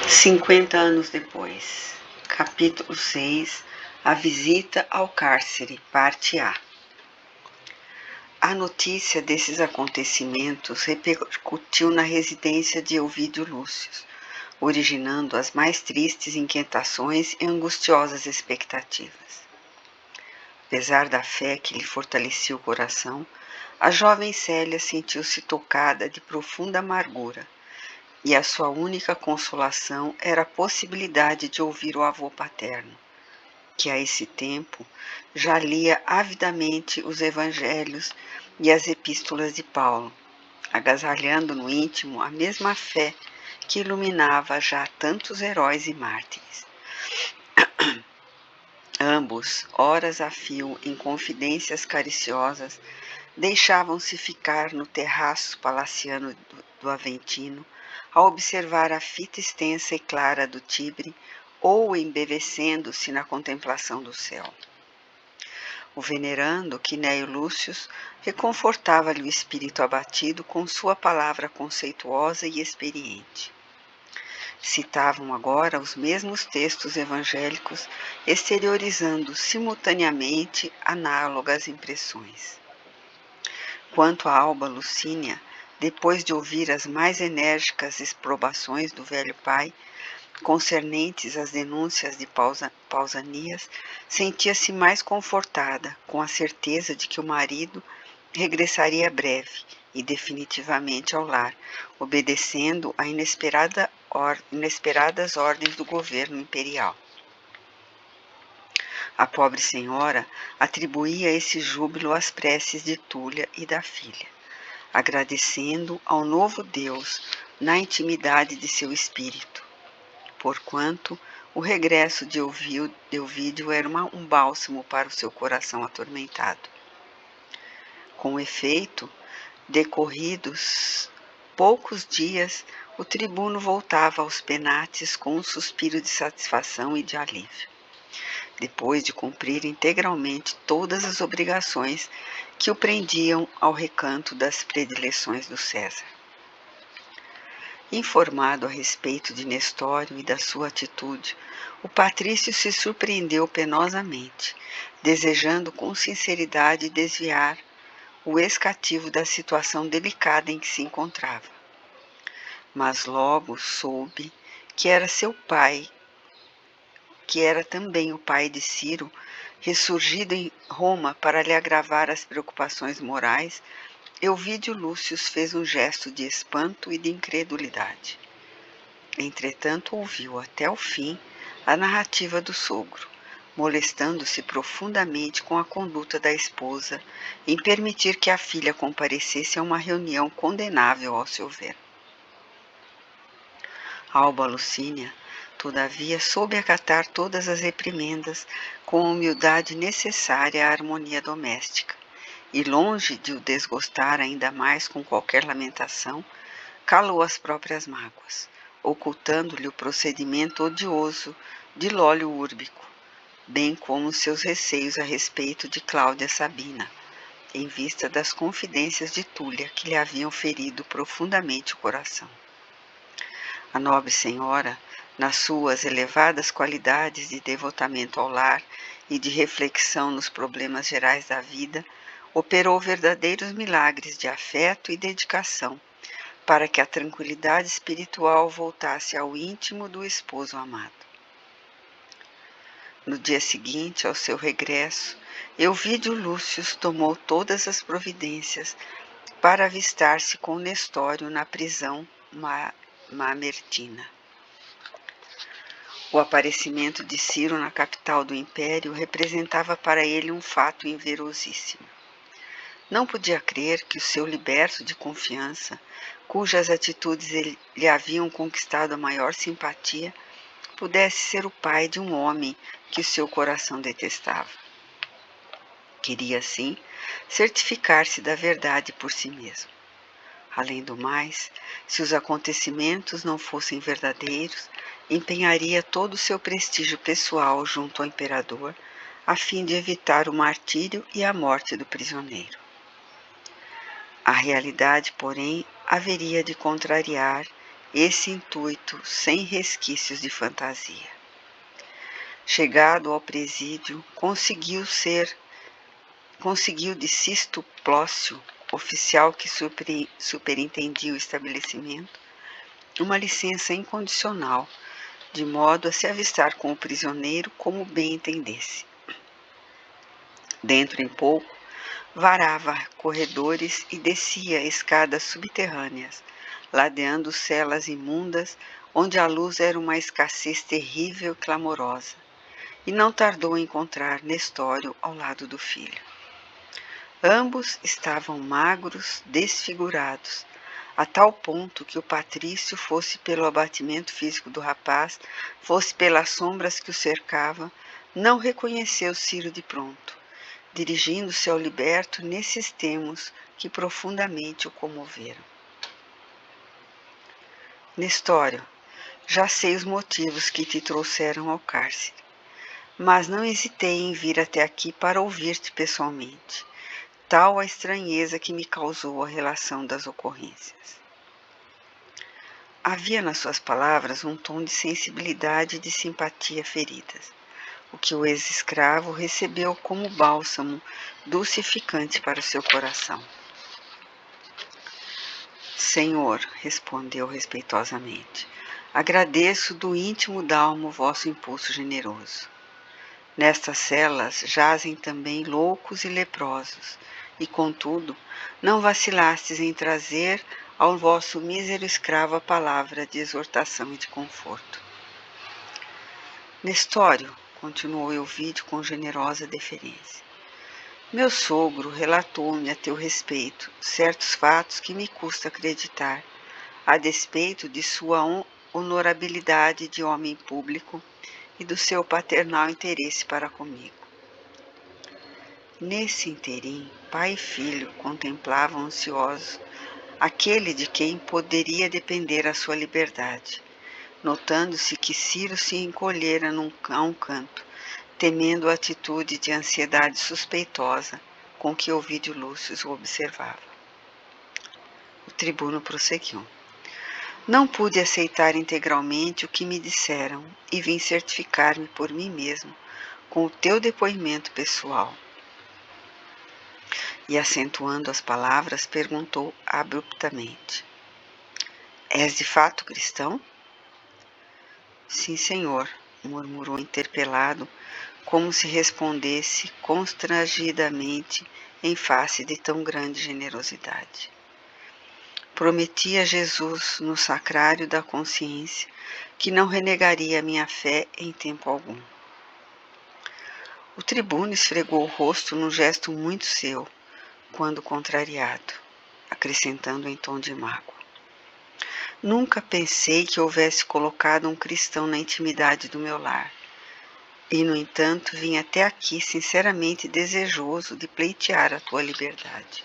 50 anos depois. Capítulo 6. A visita ao cárcere, parte A. A notícia desses acontecimentos repercutiu na residência de Ovídio Lúcio, originando as mais tristes inquietações e angustiosas expectativas. Apesar da fé que lhe fortalecia o coração, a jovem Célia sentiu-se tocada de profunda amargura, e a sua única consolação era a possibilidade de ouvir o avô paterno, que a esse tempo já lia avidamente os evangelhos e as epístolas de Paulo, agasalhando no íntimo a mesma fé que iluminava já tantos heróis e mártires. Ambos, horas a fio, em confidências cariciosas, deixavam-se ficar no terraço palaciano do Aventino, a observar a fita extensa e clara do Tibre, ou embevecendo-se na contemplação do céu. O venerando Quinéio Lúcio reconfortava-lhe o espírito abatido com sua palavra conceituosa e experiente. Citavam agora os mesmos textos evangélicos, exteriorizando simultaneamente análogas impressões. Quanto a Alba Lucínia, depois de ouvir as mais enérgicas exprobações do velho pai, concernentes às denúncias de Pausanias, sentia-se mais confortada, com a certeza de que o marido regressaria breve e definitivamente ao lar, obedecendo a inesperadas ordens do governo imperial. A pobre senhora atribuía esse júbilo às preces de Túlia e da filha, agradecendo ao novo Deus na intimidade de seu espírito, porquanto o regresso de Ovídio era um bálsamo para o seu coração atormentado. Com efeito, decorridos poucos dias, o tribuno voltava aos penates com um suspiro de satisfação e de alívio, depois de cumprir integralmente todas as obrigações que o prendiam ao recanto das predileções do César. Informado a respeito de Nestório e da sua atitude, o patrício se surpreendeu penosamente, desejando com sinceridade desviar o ex-cativo da situação delicada em que se encontrava. Mas logo soube que era seu pai, que era também o pai de Ciro, ressurgido em Roma para lhe agravar as preocupações morais. Ovídio Lúcio fez um gesto de espanto e de incredulidade. Entretanto, ouviu até o fim a narrativa do sogro, molestando-se profundamente com a conduta da esposa em permitir que a filha comparecesse a uma reunião condenável ao seu ver. Alba Lucínia, todavia, soube acatar todas as reprimendas com a humildade necessária à harmonia doméstica, e longe de o desgostar ainda mais com qualquer lamentação, calou as próprias mágoas, ocultando-lhe o procedimento odioso de Lólio Úrbico, bem como seus receios a respeito de Cláudia Sabina, em vista das confidências de Túlia que lhe haviam ferido profundamente o coração. A nobre senhora, nas suas elevadas qualidades de devotamento ao lar e de reflexão nos problemas gerais da vida, operou verdadeiros milagres de afeto e dedicação para que a tranquilidade espiritual voltasse ao íntimo do esposo amado. No dia seguinte ao seu regresso, Ovídio Lúcio tomou todas as providências para avistar-se com Nestório na prisão mamertina. O aparecimento de Ciro na capital do império representava para ele um fato inverosímil. Não podia crer que o seu liberto de confiança, cujas atitudes lhe haviam conquistado a maior simpatia, pudesse ser o pai de um homem que o seu coração detestava. Queria, assim, certificar-se da verdade por si mesmo. Além do mais, se os acontecimentos não fossem verdadeiros, empenharia todo o seu prestígio pessoal junto ao imperador, a fim de evitar o martírio e a morte do prisioneiro. A realidade, porém, haveria de contrariar esse intuito sem resquícios de fantasia. Chegado ao presídio, conseguiu de Sisto Plócio, oficial que superintendia o estabelecimento, uma licença incondicional, de modo a se avistar com o prisioneiro como bem entendesse. Dentro em pouco, varava corredores e descia escadas subterrâneas, ladeando celas imundas, onde a luz era uma escassez terrível e clamorosa, e não tardou em encontrar Nestório ao lado do filho. Ambos estavam magros, desfigurados, a tal ponto que o patrício, fosse pelo abatimento físico do rapaz, fosse pelas sombras que o cercavam, não reconheceu Ciro de pronto, dirigindo-se ao liberto nesses termos que profundamente o comoveram. Nestório, já sei os motivos que te trouxeram ao cárcere, mas não hesitei em vir até aqui para ouvir-te pessoalmente, tal a estranheza que me causou a relação das ocorrências. Havia nas suas palavras um tom de sensibilidade e de simpatia feridas, o que o ex-escravo recebeu como bálsamo dulcificante para o seu coração. Senhor, respondeu respeitosamente, agradeço do íntimo da alma o vosso impulso generoso. Nestas celas jazem também loucos e leprosos, e, contudo, não vacilastes em trazer ao vosso mísero escravo a palavra de exortação e de conforto. Nestório, continuou Elvídio com generosa deferência, meu sogro relatou-me a teu respeito certos fatos que me custa acreditar, a despeito de sua honorabilidade de homem público e do seu paternal interesse para comigo. Nesse interim, pai e filho contemplavam ansiosos aquele de quem poderia depender a sua liberdade, notando-se que Ciro se encolhera a um canto, temendo a atitude de ansiedade suspeitosa com que Ovídio Lúcio o observava. O tribuno prosseguiu. Não pude aceitar integralmente o que me disseram e vim certificar-me por mim mesmo com o teu depoimento pessoal. E, acentuando as palavras, perguntou abruptamente. És de fato cristão? Sim, senhor, murmurou interpelado, como se respondesse constrangidamente em face de tão grande generosidade. Prometi a Jesus, no sacrário da consciência, que não renegaria a minha fé em tempo algum. O tribuno esfregou o rosto num gesto muito seu, quando contrariado, acrescentando em tom de mágoa. Nunca pensei que houvesse colocado um cristão na intimidade do meu lar. E, no entanto, vim até aqui sinceramente desejoso de pleitear a tua liberdade.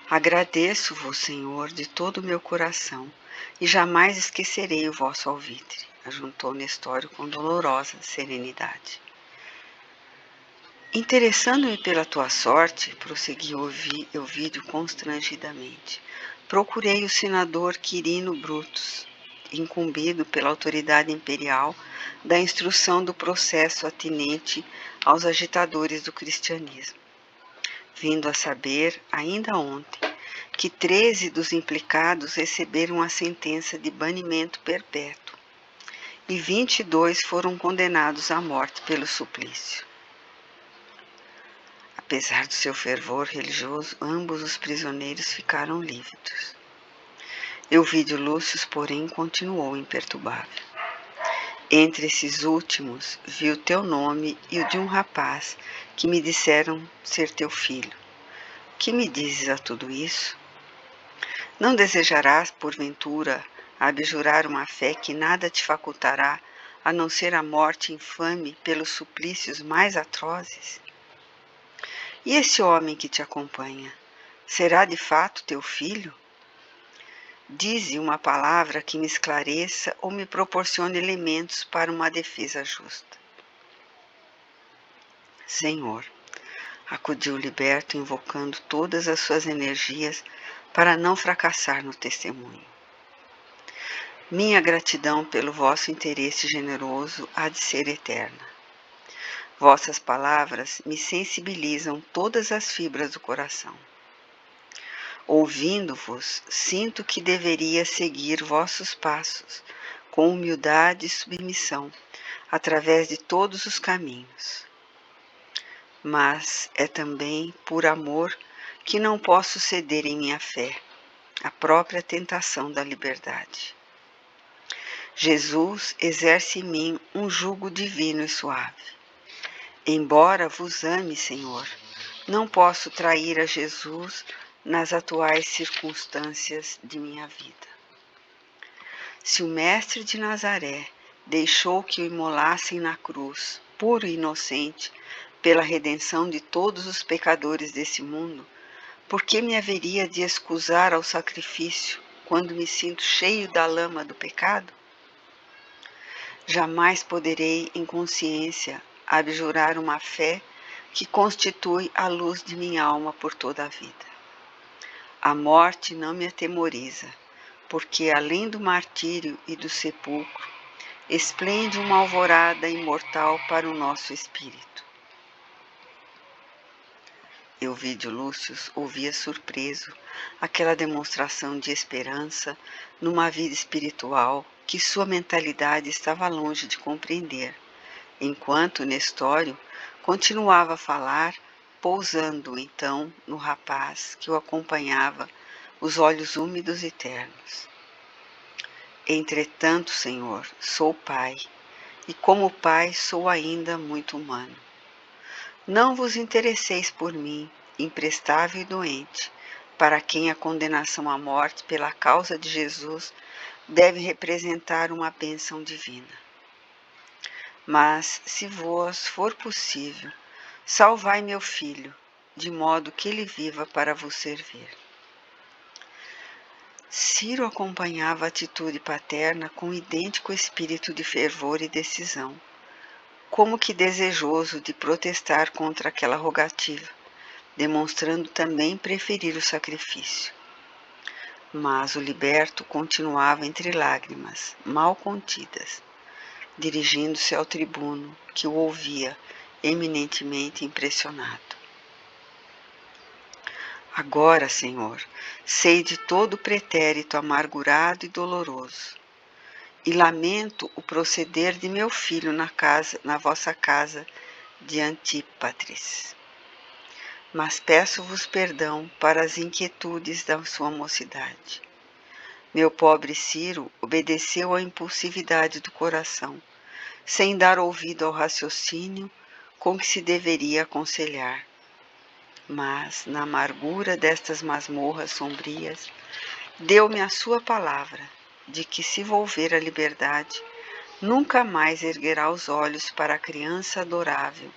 Agradeço-vos, Senhor, de todo o meu coração, e jamais esquecerei o vosso alvitre, ajuntou Nestório com dolorosa serenidade. Interessando-me pela tua sorte, prosseguiu Elvídio constrangidamente, procurei o senador Quirino Brutus, incumbido pela autoridade imperial da instrução do processo atinente aos agitadores do cristianismo, vindo a saber, ainda ontem, que 13 dos implicados receberam a sentença de banimento perpétuo e 22 foram condenados à morte pelo suplício. Apesar do seu fervor religioso, ambos os prisioneiros ficaram lívidos. Elvídio Lúcio, porém, continuou imperturbável. Entre esses últimos, vi o teu nome e o de um rapaz que me disseram ser teu filho. Que me dizes a tudo isso? Não desejarás, porventura, abjurar uma fé que nada te facultará, a não ser a morte infame pelos suplícios mais atrozes? E esse homem que te acompanha, será de fato teu filho? Dize uma palavra que me esclareça ou me proporcione elementos para uma defesa justa. Senhor, acudiu o liberto, invocando todas as suas energias para não fracassar no testemunho. Minha gratidão pelo vosso interesse generoso há de ser eterna. Vossas palavras me sensibilizam todas as fibras do coração. Ouvindo-vos, sinto que deveria seguir vossos passos, com humildade e submissão, através de todos os caminhos. Mas é também por amor que não posso ceder em minha fé, a própria tentação da liberdade. Jesus exerce em mim um jugo divino e suave. Embora vos ame, Senhor, não posso trair a Jesus nas atuais circunstâncias de minha vida. Se o Mestre de Nazaré deixou que o imolassem na cruz, puro e inocente, pela redenção de todos os pecadores desse mundo, por que me haveria de escusar ao sacrifício quando me sinto cheio da lama do pecado? Jamais poderei, em consciência, abjurar uma fé que constitui a luz de minha alma por toda a vida. A morte não me atemoriza, porque além do martírio e do sepulcro, esplende uma alvorada imortal para o nosso espírito. Ovídio Lúcio ouvia surpreso aquela demonstração de esperança numa vida espiritual que sua mentalidade estava longe de compreender, enquanto Nestório continuava a falar, pousando então no rapaz que o acompanhava os olhos úmidos e ternos. Entretanto, Senhor, sou pai, e como pai sou ainda muito humano. Não vos interesseis por mim, imprestável e doente, para quem a condenação à morte pela causa de Jesus deve representar uma bênção divina. Mas, se vos for possível, salvai meu filho, de modo que ele viva para vos servir. Ciro acompanhava a atitude paterna com idêntico espírito de fervor e decisão, como que desejoso de protestar contra aquela rogativa, demonstrando também preferir o sacrifício. Mas o liberto continuava entre lágrimas, mal contidas, dirigindo-se ao tribuno, que o ouvia, eminentemente impressionado. Agora, Senhor, sei de todo o pretérito amargurado e doloroso, e lamento o proceder de meu filho na vossa casa de Antípatris. Mas peço-vos perdão para as inquietudes da sua mocidade. Meu pobre Ciro obedeceu à impulsividade do coração, sem dar ouvido ao raciocínio com que se deveria aconselhar. Mas, na amargura destas masmorras sombrias, deu-me a sua palavra de que, se volver à liberdade, nunca mais erguerá os olhos para a criança adorável,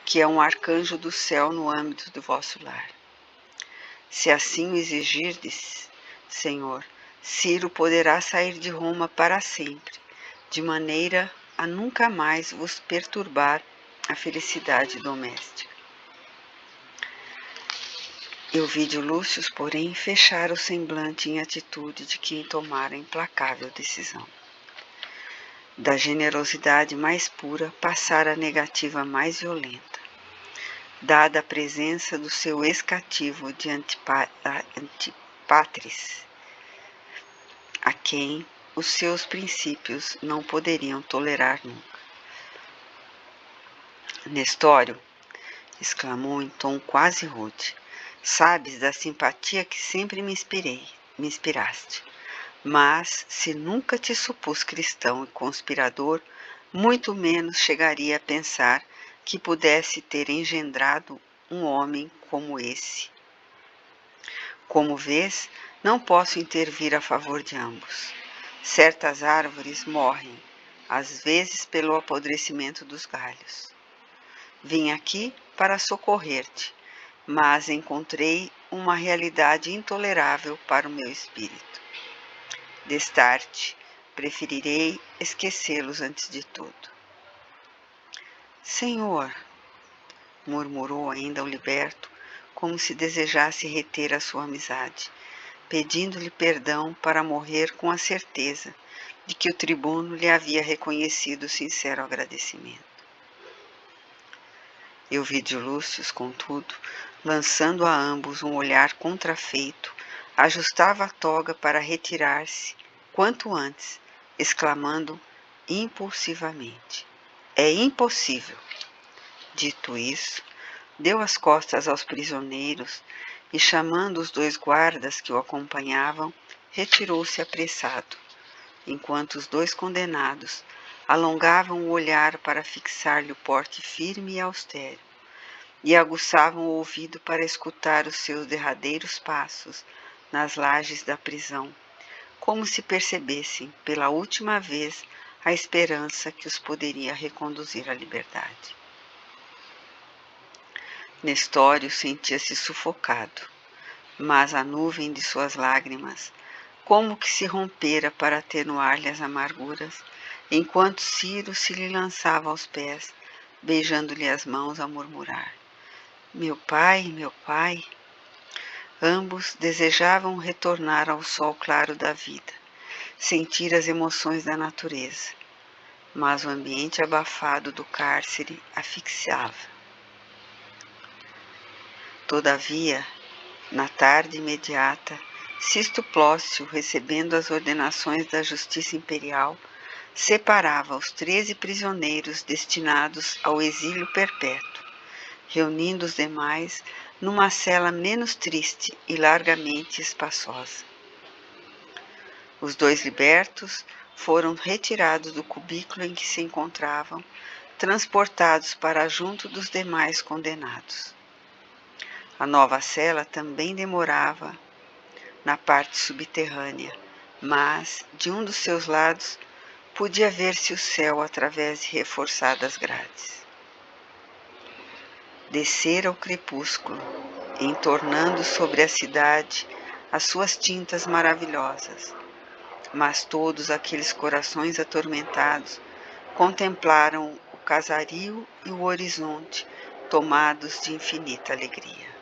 que é um arcanjo do céu no âmbito do vosso lar. Se assim o exigirdes, Senhor, Ciro poderá sair de Roma para sempre, de maneira a nunca mais vos perturbar a felicidade doméstica. Ovídio Lúcio, porém, fechara o semblante em atitude de quem tomara implacável decisão. Da generosidade mais pura passara a negativa mais violenta, dada a presença do seu ex-cativo de Antípatris, a quem os seus princípios não poderiam tolerar nunca. Nestório, exclamou em tom quase rude, sabes da simpatia que sempre me inspiraste, mas se nunca te supus cristão e conspirador, muito menos chegaria a pensar que pudesse ter engendrado um homem como esse. Como vês, não posso intervir a favor de ambos. Certas árvores morrem, às vezes pelo apodrecimento dos galhos. Vim aqui para socorrer-te, mas encontrei uma realidade intolerável para o meu espírito. Destarte, preferirei esquecê-los antes de tudo. Senhor, murmurou ainda o liberto, como se desejasse reter a sua amizade, pedindo-lhe perdão para morrer com a certeza de que o tribuno lhe havia reconhecido sincero agradecimento. Euvídio Lúcio, contudo, lançando a ambos um olhar contrafeito, ajustava a toga para retirar-se quanto antes, exclamando impulsivamente: "É impossível!" Dito isso, deu as costas aos prisioneiros e, chamando os 2 guardas que o acompanhavam, retirou-se apressado, enquanto os 2 condenados alongavam o olhar para fixar-lhe o porte firme e austero, e aguçavam o ouvido para escutar os seus derradeiros passos nas lajes da prisão, como se percebessem pela última vez a esperança que os poderia reconduzir à liberdade. Nestório sentia-se sufocado, mas a nuvem de suas lágrimas, como que se rompera para atenuar-lhe as amarguras, enquanto Ciro se lhe lançava aos pés, beijando-lhe as mãos a murmurar: meu pai. Ambos desejavam retornar ao sol claro da vida, sentir as emoções da natureza, mas o ambiente abafado do cárcere asfixiava. Todavia, na tarde imediata, Sisto Plócio, recebendo as ordenações da Justiça Imperial, separava os 13 prisioneiros destinados ao exílio perpétuo, reunindo os demais numa cela menos triste e largamente espaçosa. Os 2 libertos foram retirados do cubículo em que se encontravam, transportados para junto dos demais condenados. A nova cela também demorava na parte subterrânea, mas, de um dos seus lados, podia ver-se o céu através de reforçadas grades. Descera o crepúsculo, entornando sobre a cidade as suas tintas maravilhosas, mas todos aqueles corações atormentados contemplaram o casario e o horizonte, tomados de infinita alegria.